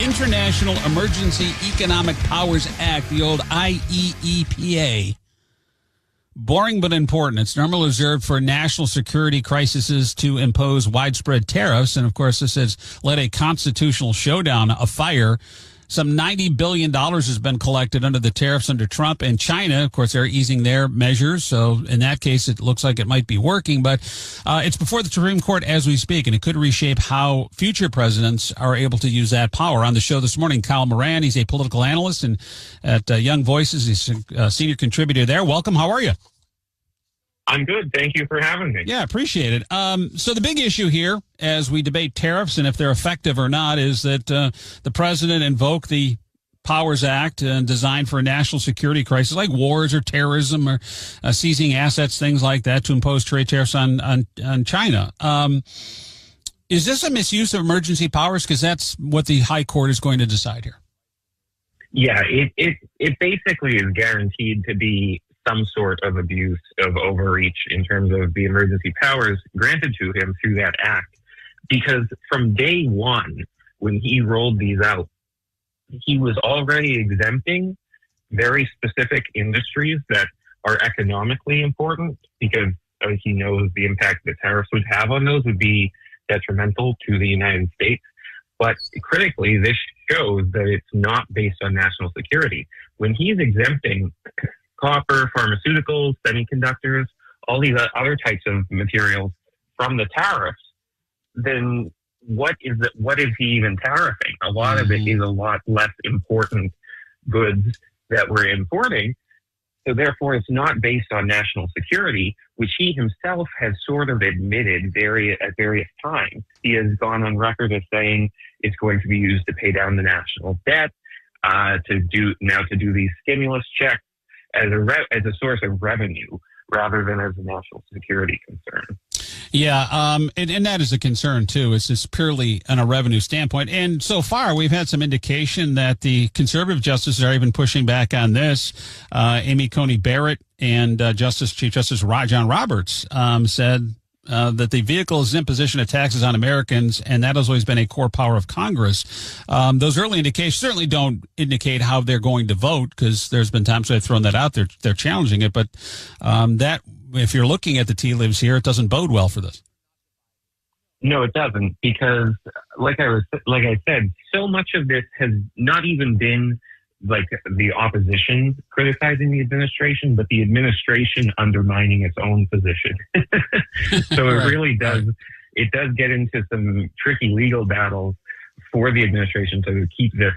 International Emergency Economic Powers Act, the old IEEPA. Boring but important. It's normally reserved for national security crises to impose widespread tariffs. And, of course, this has led a constitutional showdown afire. Some $90 billion has been collected under the tariffs under Trump and China. Of course, they're easing their measures. So in that case, it looks like it might be working. But it's before the Supreme Court as we speak, and it could reshape how future presidents are able to use that power. On the show this morning, Kyle Moran, he's a political analyst and at Young Voices. He's a senior contributor there. Welcome. How are you? I'm good. Thank you for having me. Yeah, appreciate it. So the big issue here, as we debate tariffs and if they're effective or not, is that the president invoked the Powers Act designed for a national security crisis like wars or terrorism or seizing assets, things like that, to impose trade tariffs on China. Is this a misuse of emergency powers? Because that's what the high court is going to decide here. Yeah, it basically is guaranteed to be some sort of abuse of overreach in terms of the emergency powers granted to him through that act. Because from day one, when he rolled these out, he was already exempting very specific industries that are economically important because he knows the impact the tariffs would have on those would be detrimental to the United States. But critically, this shows that it's not based on national security. When he's exempting copper, pharmaceuticals, semiconductors, all these other types of materials from the tariffs, then what is he even tariffing? A lot of it is a lot less important goods that we're importing. So therefore, it's not based on national security, which he himself has sort of admitted at various times. He has gone on record as saying it's going to be used to pay down the national debt, to do these stimulus checks, as a source of revenue rather than as a national security concern. Yeah, and that is a concern, too. It's just purely on a revenue standpoint. And so far, we've had some indication that the conservative justices are even pushing back on this. Amy Coney Barrett and Chief Justice John Roberts said that the vehicle is imposition of taxes on Americans, and that has always been a core power of Congress. Those early indications certainly don't indicate how they're going to vote, because there's been times where they've thrown that out there. They're challenging it, but that, if you're looking at the tea leaves here, it doesn't bode well for this. No, it doesn't, because like I said, so much of this has not even been like the opposition criticizing the administration, but the administration undermining its own position. So it really does. It does get into some tricky legal battles for the administration to keep this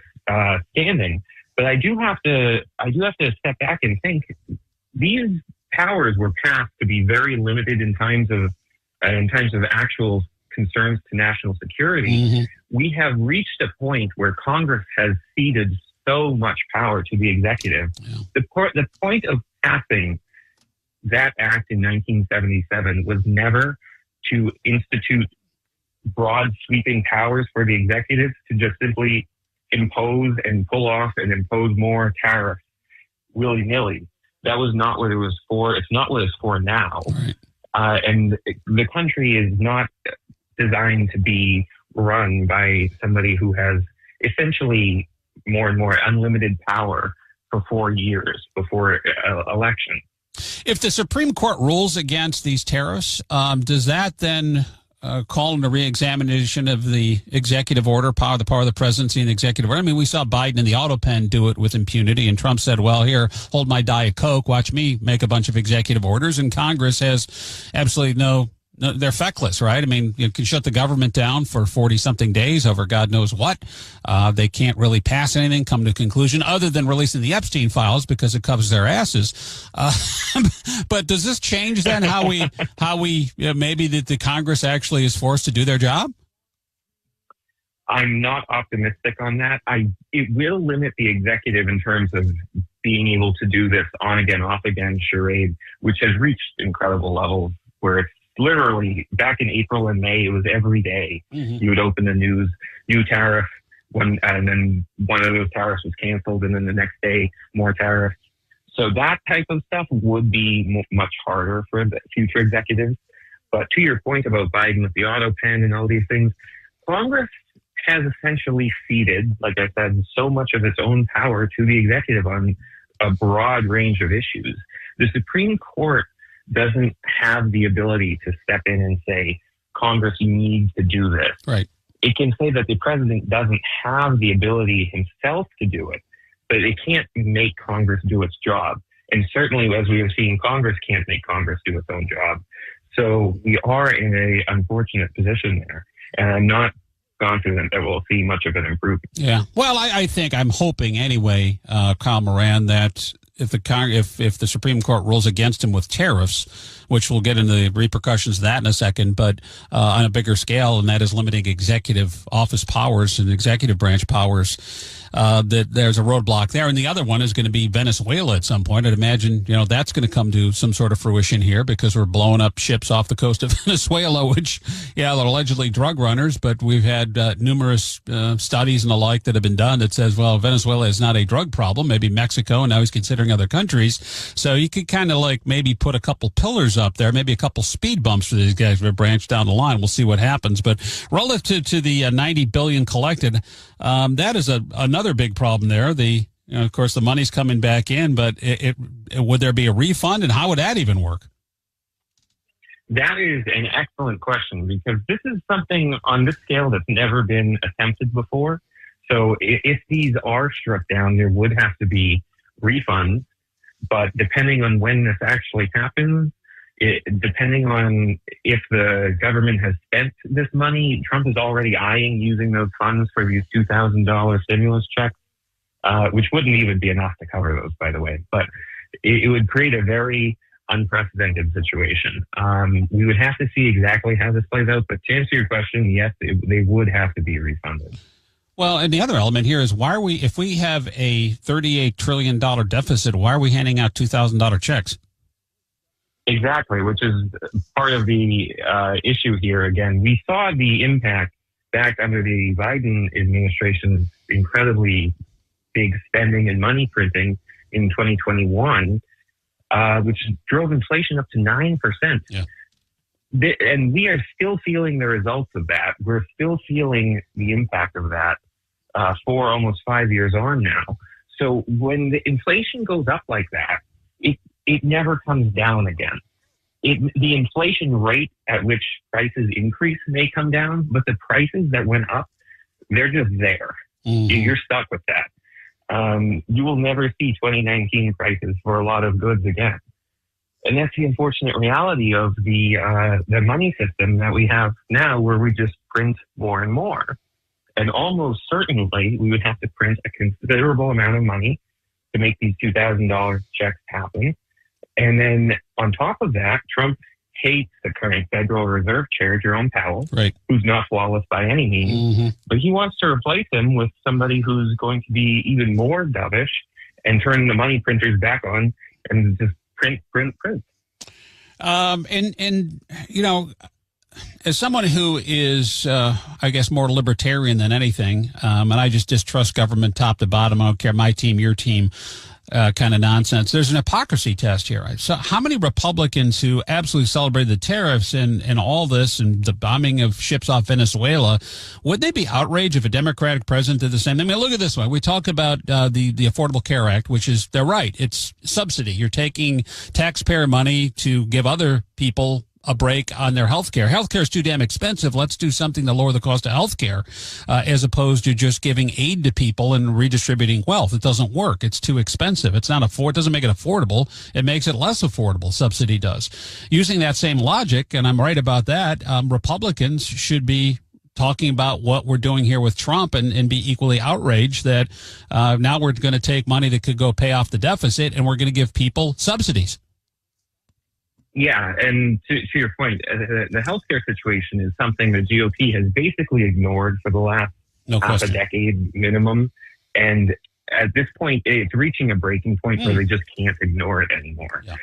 standing. But I do have to step back and think these powers were passed to be very limited in times of actual concerns to national security. Mm-hmm. We have reached a point where Congress has ceded so much power to the executive. Yeah. The point of passing that act in 1977 was never to institute broad sweeping powers for the executive to just simply impose and pull off and impose more tariffs willy-nilly. That was not what it was for. It's not what it's for now. Right. And the country is not designed to be run by somebody who has essentially more and more unlimited power for 4 years before election. If the Supreme Court rules against these tariffs, does that then call into re-examination of the executive order, the power of the presidency and the executive order? I mean, we saw Biden and the auto pen do it with impunity, and Trump said, well, here, hold my Diet Coke, watch me make a bunch of executive orders, and Congress has absolutely no, they're feckless, right? I mean, you can shut the government down for 40-something days over God knows what. They can't really pass anything, come to a conclusion, other than releasing the Epstein files because it covers their asses. But does this change then how we maybe the Congress actually is forced to do their job? I'm not optimistic on that. It will limit the executive in terms of being able to do this on again, off again charade, which has reached incredible levels where it's literally back in April and May, it was every day. Mm-hmm. You would open the news, new tariff, and then one of those tariffs was canceled, and then the next day, more tariffs. So that type of stuff would be much harder for the future executives. But to your point about Biden with the auto pen and all these things, Congress has essentially ceded, like I said, so much of its own power to the executive on a broad range of issues. The Supreme Court doesn't have the ability to step in and say, Congress needs to do this. Right. It can say that the president doesn't have the ability himself to do it, but it can't make Congress do its job. And certainly, as we have seen, Congress can't make Congress do its own job. So we are in a unfortunate position there. And I'm not confident that we'll see much of an improvement. Yeah. Well, I think I'm hoping anyway, Kyle Moran, that if the Supreme Court rules against him with tariffs, which we'll get into the repercussions of that in a second, but on a bigger scale, and that is limiting executive office powers and executive branch powers, that there's a roadblock there. And the other one is going to be Venezuela at some point. I'd imagine, that's going to come to some sort of fruition here because we're blowing up ships off the coast of Venezuela, which, they're allegedly drug runners, but we've had numerous studies and the like that have been done that says, well, Venezuela is not a drug problem, maybe Mexico, and now he's considering other countries. So you could kind of maybe put a couple pillars up there, maybe a couple speed bumps for these guys to branch down the line. We'll see what happens. But relative to the $90 billion collected, that is another big problem there. Of course, the money's coming back in, but would there be a refund, and how would that even work? That is an excellent question, because this is something on this scale that's never been attempted before. So if these are struck down, there would have to be refunds, but depending on when this actually happens, depending on if the government has spent this money, Trump is already eyeing using those funds for these $2,000 stimulus checks, which wouldn't even be enough to cover those, by the way. But it would create a very unprecedented situation. We would have to see exactly how this plays out. But to answer your question, yes, they would have to be refunded. Well, and the other element here is if we have a $38 trillion deficit, why are we handing out $2,000 checks? Exactly, which is part of the issue here. Again, we saw the impact back under the Biden administration's incredibly big spending and money printing in 2021, which drove inflation up to 9%. Yeah. And we are still feeling the results of that. We're still feeling the impact of that for almost 5 years on now. So when the inflation goes up like that, it never comes down again. The inflation rate at which prices increase may come down, but the prices that went up, they're just there. Mm-hmm. You're stuck with that. You will never see 2019 prices for a lot of goods again. And that's the unfortunate reality of the money system that we have now, where we just print more and more. And almost certainly we would have to print a considerable amount of money to make these $2,000 checks happen. And then on top of that, Trump hates the current Federal Reserve Chair, Jerome Powell, right, who's not flawless by any means, mm-hmm. but he wants to replace him with somebody who's going to be even more dovish and turn the money printers back on and just print. As someone who is, I guess, more libertarian than anything, and I just distrust government top to bottom, I don't care, my team, your team, kind of nonsense. There's an hypocrisy test here. Right? So how many Republicans who absolutely celebrated the tariffs and all this and the bombing of ships off Venezuela, would they be outraged if a Democratic president did the same? I mean, look at this one. We talk about the Affordable Care Act, which is, they're right, it's subsidy. You're taking taxpayer money to give other people a break on their health care. Health care is too damn expensive. Let's do something to lower the cost of health care, as opposed to just giving aid to people and redistributing wealth. It doesn't work. It's too expensive. It doesn't make it affordable. It makes it less affordable. Subsidy does. Using that same logic, and I'm right about that, Republicans should be talking about what we're doing here with Trump and be equally outraged that now we're going to take money that could go pay off the deficit and we're going to give people subsidies. Yeah, and to your point, the healthcare situation is something the GOP has basically ignored for the last half a decade minimum. And at this point, it's reaching a breaking point where they just can't ignore it anymore. Yeah.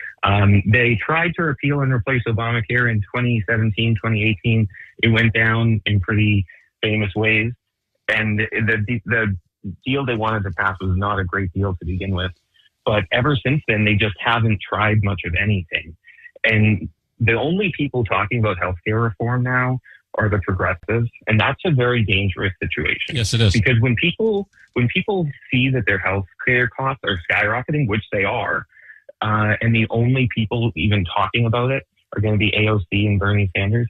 They tried to repeal and replace Obamacare in 2017, 2018. It went down in pretty famous ways. And the deal they wanted to pass was not a great deal to begin with. But ever since then, they just haven't tried much of anything. And the only people talking about healthcare reform now are the progressives, and that's a very dangerous situation. Yes, it is. Because when people see that their health care costs are skyrocketing, which they are, and the only people even talking about it are going to be AOC and Bernie Sanders,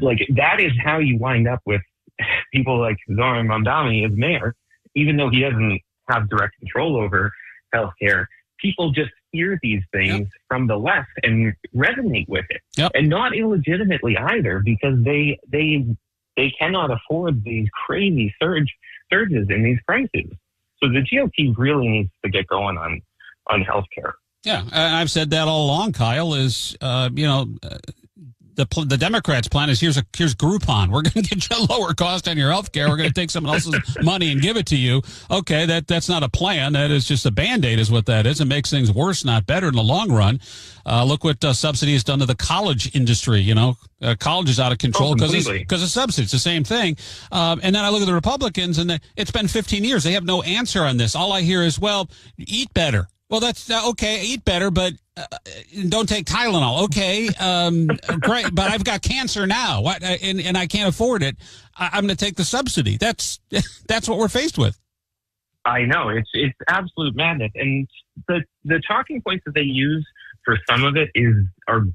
like that is how you wind up with people like Zoran Mamdani as mayor, even though he doesn't have direct control over healthcare. People just hear these things from the left and resonate with it, and not illegitimately either, because they cannot afford these crazy surges in these prices. So the GOP really needs to get going on healthcare. Yeah, I've said that all along, Kyle, is, the Democrats' plan is here's Groupon. We're going to get you a lower cost on your health care. We're going to take someone else's money and give it to you. Okay, that's not a plan. That is just a Band-Aid is what that is. It makes things worse, not better in the long run. Look what subsidy has done to the college industry. College is out of control because of subsidies. It's the same thing. And then I look at the Republicans, and it's been 15 years. They have no answer on this. All I hear is, well, eat better. Well, that's okay. Eat better, but don't take Tylenol. Okay, great. But I've got cancer now. What? And I can't afford it. I'm going to take the subsidy. That's what we're faced with. I know it's absolute madness. And the talking points that they use for some of it are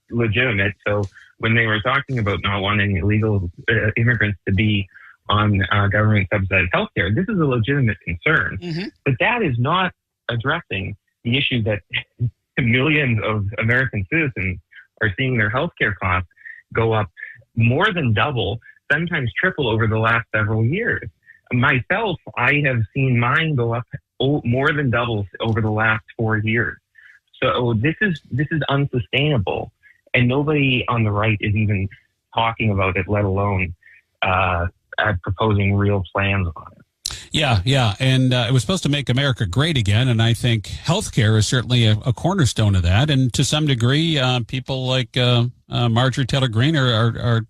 legitimate. So when they were talking about not wanting illegal immigrants to be on government subsidized healthcare, this is a legitimate concern. Mm-hmm. But that is not addressing the issue that millions of American citizens are seeing their healthcare costs go up more than double, sometimes triple over the last several years. Myself, I have seen mine go up more than double over the last 4 years. So this is unsustainable, and nobody on the right is even talking about it, let alone proposing real plans on it. Yeah. And it was supposed to make America great again. And I think healthcare is certainly a cornerstone of that. And to some degree, people like Marjorie Taylor Greene are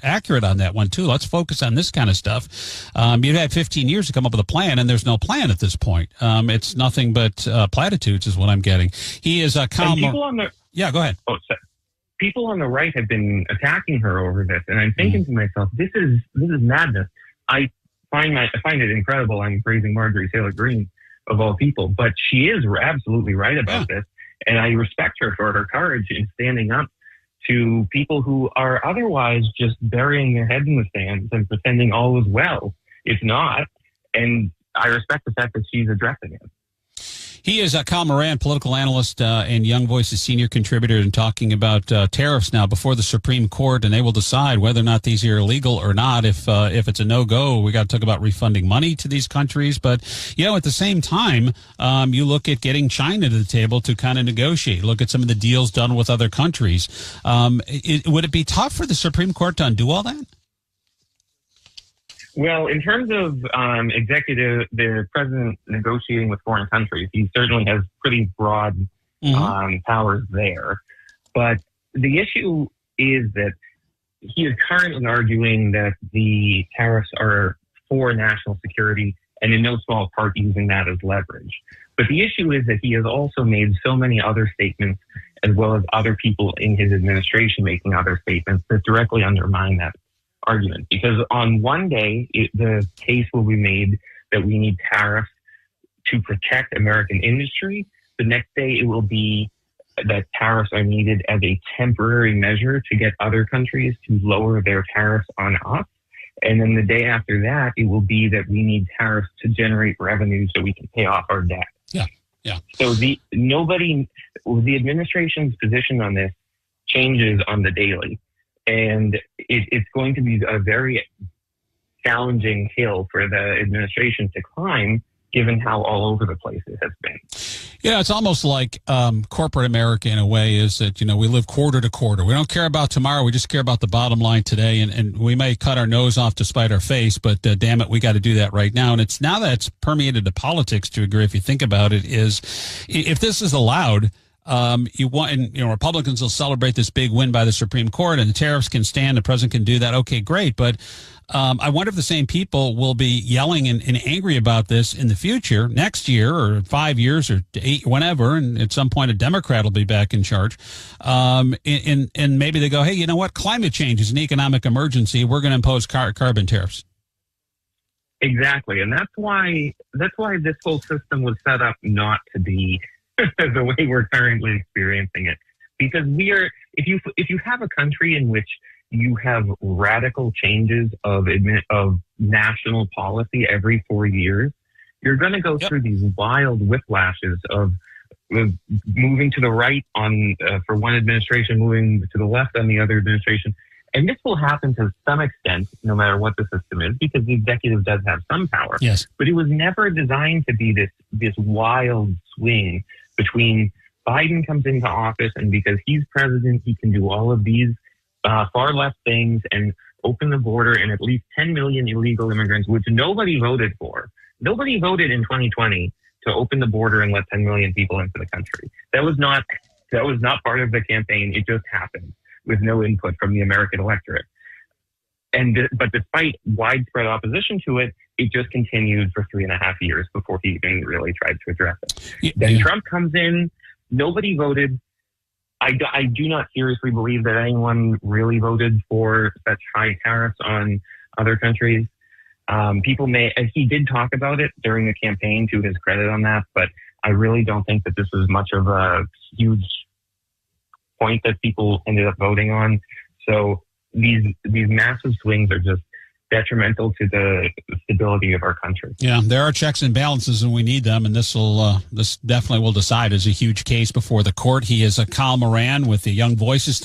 accurate on that one, too. Let's focus on this kind of stuff. You've had 15 years to come up with a plan, and there's no plan at this point. It's nothing but platitudes is what I'm getting. He is a Yeah, go ahead. Oh, people on the right have been attacking her over this. And I'm thinking to myself, this is madness. I find it incredible. I'm praising Marjorie Taylor Greene of all people, but she is absolutely right about this, and I respect her for her courage in standing up to people who are otherwise just burying their head in the sand and pretending all is well. It's not, and I respect the fact that she's addressing it. He is Kyle Moran, political analyst and Young Voices senior contributor, and talking about tariffs now before the Supreme Court, and they will decide whether or not these are illegal or not. If it's a no-go, we got to talk about refunding money to these countries. But, at the same time, you look at getting China to the table to kind of negotiate. Look at some of the deals done with other countries. Would it be tough for the Supreme Court to undo all that? Well, in terms of the president negotiating with foreign countries, he certainly has pretty broad powers there. But the issue is that he is currently arguing that the tariffs are for national security, and in no small part using that as leverage. But the issue is that he has also made so many other statements, as well as other people in his administration making other statements, that directly undermine that argument. Because on one day, the case will be made that we need tariffs to protect American industry. The next day, it will be that tariffs are needed as a temporary measure to get other countries to lower their tariffs on us. And then the day after that, it will be that we need tariffs to generate revenue so we can pay off our debt. Yeah. So the administration's position on this changes on the daily. And it's going to be a very challenging hill for the administration to climb, given how all over the place it has been. Yeah, it's almost like corporate America in a way is that, we live quarter to quarter. We don't care about tomorrow. We just care about the bottom line today. And we may cut our nose off to spite our face, but damn it, we got to do that right now. And it's now that's permeated to politics to a degree, if you think about it, is if this is allowed, You want, and Republicans will celebrate this big win by the Supreme Court, and the tariffs can stand. The president can do that. Okay, great, but I wonder if the same people will be yelling and angry about this in the future, next year or 5 years or 8, whenever, and at some point a Democrat will be back in charge. And maybe they go, hey, you know what? Climate change is an economic emergency. We're going to impose carbon tariffs. Exactly, and that's why this whole system was set up not to be the way we're currently experiencing it. Because if you have a country in which you have radical changes of national policy every 4 years, you're going to go through these wild whiplashes of moving to the right for one administration, moving to the left on the other administration. And this will happen to some extent, no matter what the system is, because the executive does have some power. Yes. But it was never designed to be this wild swing between Biden comes into office, and because he's president, he can do all of these far left things and open the border, and at least 10 million illegal immigrants, which nobody voted for. Nobody voted in 2020 to open the border and let 10 million people into the country. That was not part of the campaign. It just happened with no input from the American electorate. But despite widespread opposition to it, it just continued for 3.5 years before he even really tried to address it. Then Trump comes in, nobody voted. I do not seriously believe that anyone really voted for such high tariffs on other countries. People he did talk about it during the campaign, to his credit on that, but I really don't think that this was much of a huge point that people ended up voting on. So these massive swings are just detrimental to the stability of our country. Yeah, there are checks and balances, and we need them. And this definitely will decide as a huge case before the court. He is a Kyle Moran with the Young Voices.